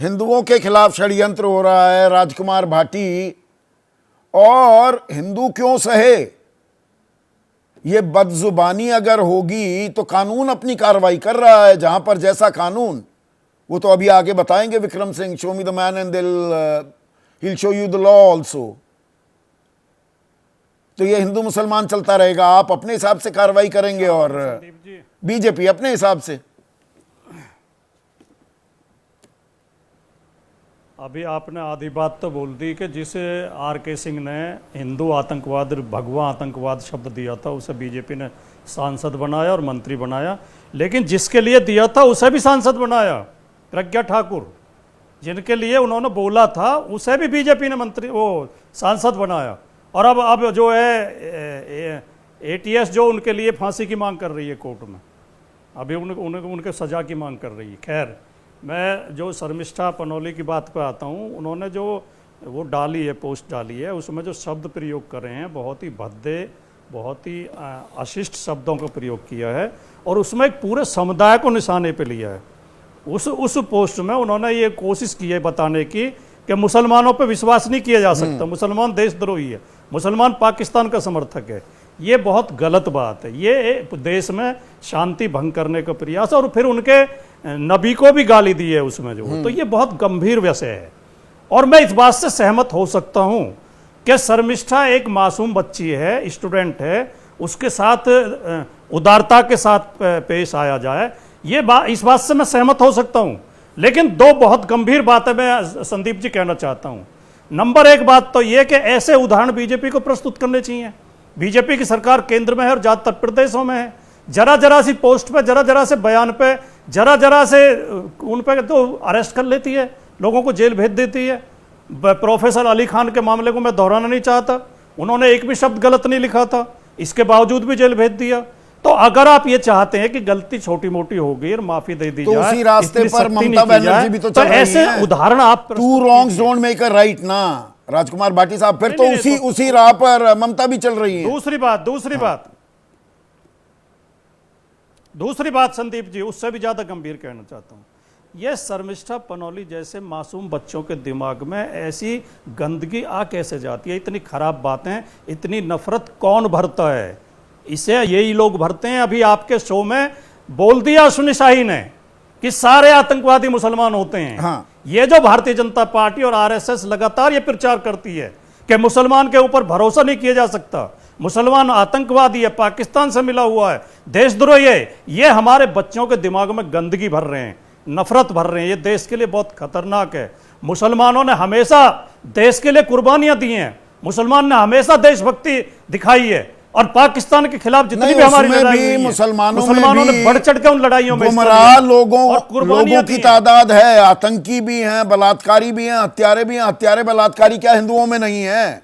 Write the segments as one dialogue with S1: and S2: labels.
S1: हिंदुओं के खिलाफ षड्यंत्र हो रहा है, राजकुमार भाटी, और हिंदू क्यों सहे? ये बदजुबानी अगर होगी तो कानून अपनी कार्रवाई कर रहा है, जहां पर जैसा कानून, वो तो अभी आगे बताएंगे Vikram Singh, show me the man and he'll show you the law also। तो ये हिंदू मुसलमान चलता रहेगा, आप अपने हिसाब से कार्रवाई करेंगे और बीजेपी अपने हिसाब से।
S2: अभी आपने आधी बात तो बोल दी कि जिसे आर.के. सिंह ने हिंदू आतंकवाद, भगवा आतंकवाद शब्द दिया था, उसे बीजेपी ने सांसद बनाया और मंत्री बनाया, लेकिन जिसके लिए दिया था उसे भी सांसद बनाया, प्रज्ञा ठाकुर, जिनके लिए उन्होंने बोला था उसे भी बीजेपी ने मंत्री वो सांसद बनाया। और अब जो है एटीएस जो उनके लिए फांसी की मांग कर रही है कोर्ट में, अभी उनके सजा की मांग कर रही है। खैर, मैं जो शर्मिष्ठा पनौली की बात पे आता हूँ, उन्होंने जो वो डाली है, पोस्ट डाली है, उसमें जो शब्द प्रयोग कर रहे हैं बहुत ही भद्दे, बहुत ही अशिष्ट शब्दों का प्रयोग किया है और उसमें एक पूरे समुदाय को निशाने पे लिया है। उस पोस्ट में उन्होंने ये कोशिश की है बताने की कि मुसलमानों पे विश्वास नहीं किया जा सकता, मुसलमान देशद्रोही है, मुसलमान पाकिस्तान का समर्थक है। ये बहुत गलत बात है, ये देश में शांति भंग करने का प्रयास, और फिर उनके नबी को भी गाली दी है उसमें जो, तो ये बहुत गंभीर विषय है। और मैं इस बात से सहमत हो सकता हूं कि शर्मिष्ठा एक मासूम बच्ची है, स्टूडेंट है, उसके साथ उदारता के साथ पेश आया जाए, इस बात से मैं सहमत हो सकता हूं। लेकिन दो बहुत गंभीर बातें मैं संदीप जी कहना चाहता हूं। नंबर एक बात तो यह कि ऐसे उदाहरण बीजेपी को प्रस्तुत करने चाहिए। बीजेपी की सरकार केंद्र में है और ज्यादातर प्रदेशों में है। जरा जरा सी पोस्ट पे, जरा जरा से बयान पे, जरा जरा से उन पे तो अरेस्ट कर लेती है, लोगों को जेल भेज देती है। प्रोफेसर अली खान के मामले को मैं दोहराना नहीं चाहता, उन्होंने एक भी शब्द गलत नहीं लिखा था, इसके बावजूद भी जेल भेज दिया। तो अगर आप ये चाहते हैं कि गलती छोटी मोटी हो गई और माफी दे दी
S1: तो
S2: जाए,
S1: उसी रास्ते पर ममता बनर्जी भी तो चल रही
S2: ऐसे
S1: हैं।
S2: उदाहरण आप
S1: two wrongs don't make a right ना राजकुमार भाटी साहब, फिर तो उसी राह पर ममता भी चल रही है।
S2: दूसरी बात संदीप जी, उससे भी ज्यादा गंभीर कहना चाहता हूं। यह शर्मिष्ठा पनौली जैसे मासूम बच्चों के दिमाग में ऐसी गंदगी आ कैसे जाती है? इतनी खराब बातें, इतनी नफरत कौन भरता है? इसे यही लोग भरते हैं। अभी आपके शो में बोल दिया अश्विनी शाही ने कि सारे आतंकवादी मुसलमान होते हैं।
S1: हाँ।
S2: ये जो भारतीय जनता पार्टी और आरएसएस लगातार ये प्रचार करती है कि मुसलमान के ऊपर भरोसा नहीं किया जा सकता, मुसलमान आतंकवादी है, पाकिस्तान से मिला हुआ है, देशद्रोही है, ये हमारे बच्चों के दिमाग में गंदगी भर रहे हैं, नफरत भर रहे हैं। ये देश के लिए बहुत खतरनाक है। मुसलमानों ने हमेशा देश के लिए कुर्बानियां दी हैं, मुसलमान ने हमेशा देशभक्ति दिखाई है, और पाकिस्तान के खिलाफ जितनी भी हमारी लड़ाई हुई है, मुसलमानों ने बढ़ चढ़ के उन लड़ाइयों में
S1: गुमराह लोगों की तादाद है, आतंकी भी हैं, बलात्कारी भी हैं, हत्यारे भी हैं। हत्यारे बलात्कारी क्या हिंदुओं में नहीं है?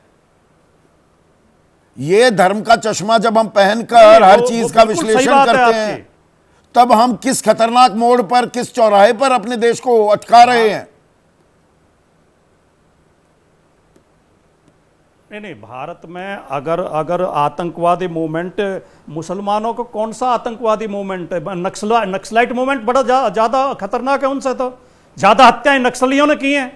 S1: ये धर्म का चश्मा जब हम पहनकर हर चीज का विश्लेषण करते हैं, तब हम किस खतरनाक मोड़ पर, किस चौराहे पर अपने देश को अटका रहे हैं।
S2: नहीं, भारत में अगर आतंकवादी मूवमेंट, मुसलमानों को कौन सा आतंकवादी मूवमेंट है? नक्सलाइट मूवमेंट बड़ा ज्यादा खतरनाक है, उनसे तो ज्यादा हत्याएं नक्सलियों ने की हैं।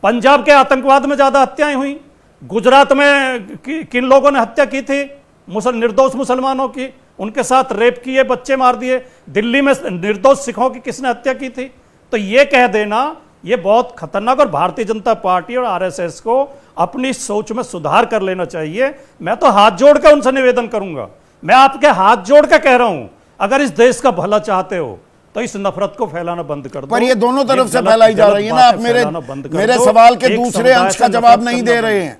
S2: पंजाब के आतंकवाद में ज्यादा हत्याएं हुई। गुजरात में किन लोगों ने हत्या की थी? निर्दोष मुसलमानों की, उनके साथ रेप किए, बच्चे मार दिए। दिल्ली में निर्दोष सिखों की किसने हत्या की थी? तो ये कह देना ये बहुत खतरनाक। और भारतीय जनता पार्टी और आरएसएस को अपनी सोच में सुधार कर लेना चाहिए। मैं तो हाथ जोड़ कर उनसे निवेदन करूंगा, मैं आपके हाथ जोड़ कर कह रहा हूं, अगर इस देश का भला चाहते हो तो इस नफरत को फैलाना बंद कर दो।
S1: पर ये दोनों तरफ से फैलाई जा रही है ना। आप मेरे सवाल के दूसरे अंश का जवाब नहीं दे रहे हैं।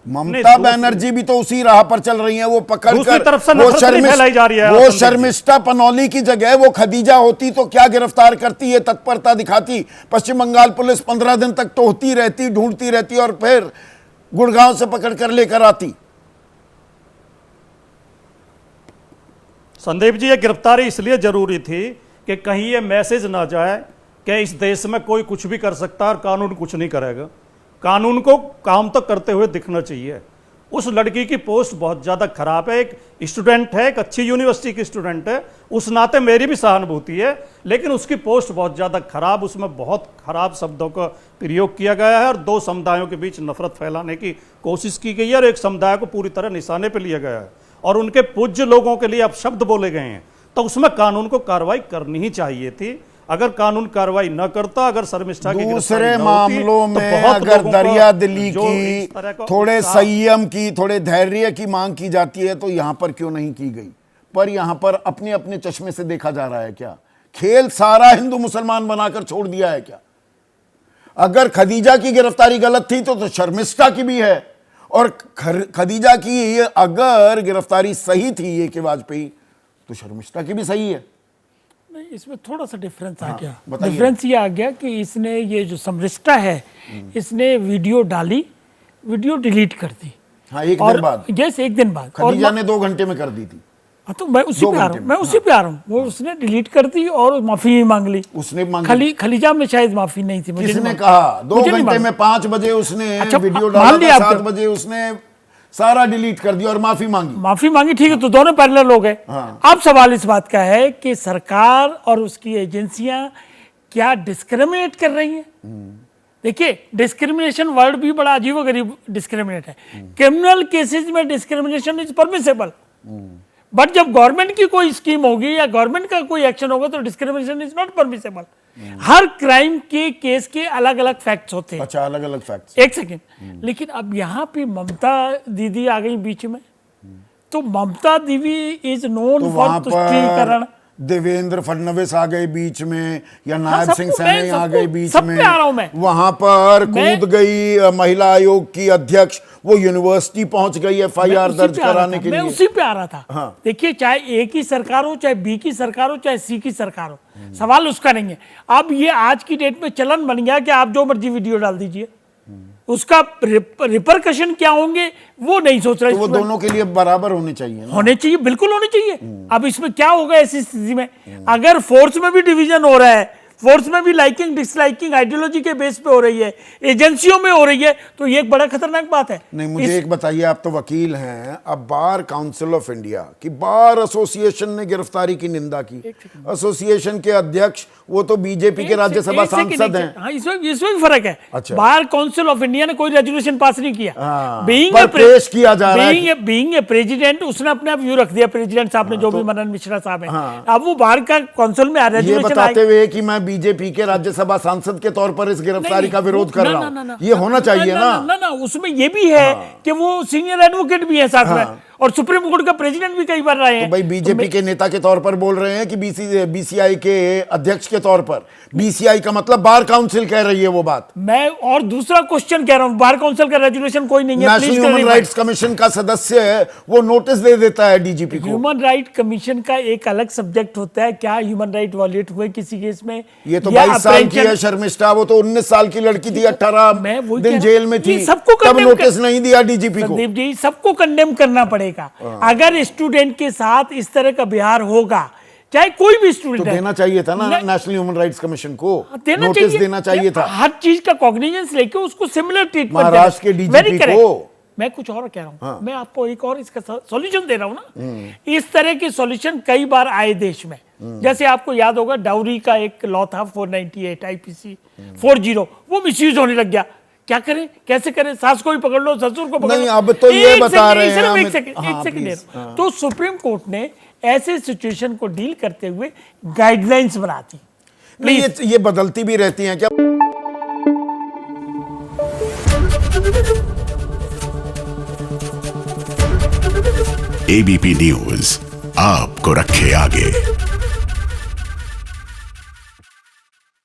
S1: ममता बनर्जी भी तो उसी राह पर चल रही हैं। वो पकड़कर वो शर्मिष्ठा पनौली की जगह वो खदीजा होती तो क्या गिरफ्तार करती है, तत्परता दिखाती। पश्चिम बंगाल पुलिस 15 दिन तक टोहती रहती, ढूंढती रहती और फिर गुड़गांव से पकड़कर लेकर आती।
S2: संदीप जी, ये गिरफ्तारी इसलिए जरूरी थी कि कहीं ये मैसेज ना जाए कि इस देश में कोई कुछ भी कर सकता है और कानून कुछ नहीं करेगा। कानून को काम तो करते हुए दिखना चाहिए। उस लड़की की पोस्ट बहुत ज़्यादा खराब है। एक स्टूडेंट है, एक अच्छी यूनिवर्सिटी की स्टूडेंट है, उस नाते मेरी भी सहानुभूति है, लेकिन उसकी पोस्ट बहुत ज़्यादा खराब, उसमें बहुत खराब शब्दों का प्रयोग किया गया है और दो समुदायों के बीच नफरत फैलाने की कोशिश की गई है और एक समुदाय को पूरी तरह निशाने पर लिया गया है और उनके पूज्य लोगों के लिए अब शब्द बोले गए हैं। तो उसमें कानून को कार्रवाई करनी ही चाहिए थी। अगर कानून कार्रवाई न करता, अगर शर्मिष्ठा की
S1: दूसरे मामलों में अगर दरिया दिली की, थोड़े संयम की, थोड़े धैर्य की मांग की जाती है तो यहां पर क्यों नहीं की गई? पर यहां पर अपने अपने चश्मे से देखा जा रहा है क्या? खेल सारा हिंदू मुसलमान बनाकर छोड़ दिया है क्या? अगर खदीजा की गिरफ्तारी गलत थी तो शर्मिष्ठा की भी है, और खदीजा की अगर गिरफ्तारी सही थी ये कि वाजपेयी, तो शर्मिष्ठा की भी सही है।
S3: इसमें थोड़ा सा डिफरेंस आ गया। डिफरेंस ये आ गया कि इसने, ये जो शर्मिष्ठा है, इसने वीडियो डाली, वीडियो डिलीट कर दी।
S1: हाँ, एक दिन बाद।
S3: यस, एक दिन बाद।
S1: खदीजा ने 2 घंटे में कर दी थी।
S3: तो मैं उसी पे आ रहा हूँ, वो उसने डिलीट कर दी और माफी भी मांग ली।
S1: उसने मांगी।
S3: खलीजा में शायद माफी नहीं थी।
S1: किसने कहा? 2 घंटे में 5 बजे उसने वीडियो डाला, 7 बजे उसने सारा डिलीट कर दिया और माफी मांगी। ठीक है, तो दोनों पैरेलल हो गए। हाँ। अब सवाल इस बात का है कि सरकार और उसकी एजेंसियां क्या डिस्क्रिमिनेट कर रही हैं? देखिए, डिस्क्रिमिनेशन वर्ड भी बड़ा अजीबोगरीब डिस्क्रिमिनेट है। क्रिमिनल केसेस में डिस्क्रिमिनेशन इज परमिसेबल, बट जब गवर्नमेंट की कोई स्कीम होगी या गवर्नमेंट का कोई एक्शन होगा तो discrimination is not permissible. Her crime के केस के अलग अलग फैक्ट्स होते हैं। अच्छा, अलग अलग फैक्ट्स।
S3: एक सेकेंड, लेकिन अब यहाँ पे ममता दीदी आ गई बीच में, तो Mamata Didi is known for तुष्टीकरण।
S1: देवेंद्र फडणवीस आ गए बीच में, या नायब सिंह सैनी आ गए बीच में,
S3: आ रहा हूं मैं।
S1: वहां पर कूद गई महिला आयोग की अध्यक्ष, वो यूनिवर्सिटी पहुंच गई FIR दर्ज कराने के लिए।
S3: मैं उसी पे आ रहा था। हाँ। देखिए, चाहे ए की सरकार हो, चाहे बी की सरकार हो, चाहे सी की सरकार हो, सवाल उसका नहीं है। अब ये आज की डेट में चलन बन गया कि आप जो मर्जी वीडियो डाल दीजिए, उसका रिपरकशन क्या होंगे वो नहीं सोच रहा।
S1: तो वो दोनों के लिए बराबर होने चाहिए ना?
S3: होने चाहिए, बिल्कुल होने चाहिए। अब इसमें क्या होगा ऐसी स्थिति में? अगर फोर्स में भी डिवीजन हो रहा है, फोर्स में भी लाइकिंग डिसलाइकिंग आइडियोलॉजी के बेस पे हो रही है, एजेंसियों में हो रही है, तो ये एक बड़ा खतरनाक बात है।
S1: नहीं, मुझे एक बताइए, आप तो वकील हैं, अब बार काउंसिल ऑफ इंडिया की बार एसोसिएशन ने गिरफ्तारी की निंदा की। एसोसिएशन के अध्यक्ष वो तो बीजेपी के राज्यसभा सांसद हैं।
S3: हाँ, इसमें भी फर्क है। अच्छा। बार काउंसिल ऑफ इंडिया ने कोई रेजोल्यूशन पास नहीं किया।
S1: पेश किया जा रहा है।
S3: बीइंग ए प्रेसिडेंट, उसने अपने आप व्यू रख दिया, प्रेसिडेंट साहब ने, जो भी मनन मिश्रा साहब हैं। अब वो बार का काउंसिल में रेजोल्यूशन
S1: बताते हुए कि मैं बीजेपी के राज्यसभा सांसद के तौर पर इस गिरफ्तारी का विरोध कर रहा हूं, ये होना चाहिए ना?
S3: उसमें ये भी है कि वो सीनियर एडवोकेट भी है साथ में, और सुप्रीम कोर्ट का प्रेसिडेंट भी कई बार रहे हैं।
S1: तो भाई बीजेपी के नेता के तौर पर बोल रहे हैं कि बीसीआई के अध्यक्ष के तौर पर। बीसीआई का मतलब बार काउंसिल कह रही है वो बात।
S3: मैं और दूसरा क्वेश्चन कह रहा हूं, बार काउंसिल का रेजोल्यूशन कोई नहीं है।
S1: नेशनल ह्यूमन राइट्स कमीशन का सदस्य है, वो नोटिस दे देता है डीजीपी को।
S3: ह्यूमन राइट कमीशन का एक अलग सब्जेक्ट होता है, क्या ह्यूमन राइट वायलेट हुए किसी केस में।
S1: ये तो 22 साल की है शर्मिष्ठा, वो तो 19 साल की लड़की थी, 18 दिन जेल में थी, तब नोटिस नहीं दिया डीजीपी को।
S3: संदीप जी, सबको कंडेम करना पड़ेगा। अगर स्टूडेंट के साथ इस तरह का व्यवहार होगा, चाहे कोई भी स्टूडेंट,
S1: तो देना चाहिए था ना नेशनल ह्यूमन राइट्स कमीशन को, नोटिस देना चाहिए था।
S3: हर चीज का कॉग्निजेंस लेके उसको सिमिलर ट्रीटमेंट।
S1: महाराष्ट्र के डीजीपी को
S3: मैं कुछ और कह रहा हूं। हाँ। मैं आपको एक और इसका सॉल्यूशन दे रहा हूं ना। इस तरह के सॉल्यूशन कई बार आए देश में। जैसे आपको याद होगा, डाउरी का एक लॉ था 498 IPC 40, वो मिसयूज होने लग गया। क्या करें, कैसे करें? सास को भी पकड़ लो, ससुर को पकड़ लो।
S1: नहीं, अब तो ये बता रहे हैं।
S3: एक सेकंड। तो सुप्रीम कोर्ट ने ऐसे सिचुएशन को डील करते हुए गाइडलाइंस बनाती।
S1: नहीं, ये बदलती भी रहती हैं क्या?
S4: ABP न्यूज आपको रखे आगे।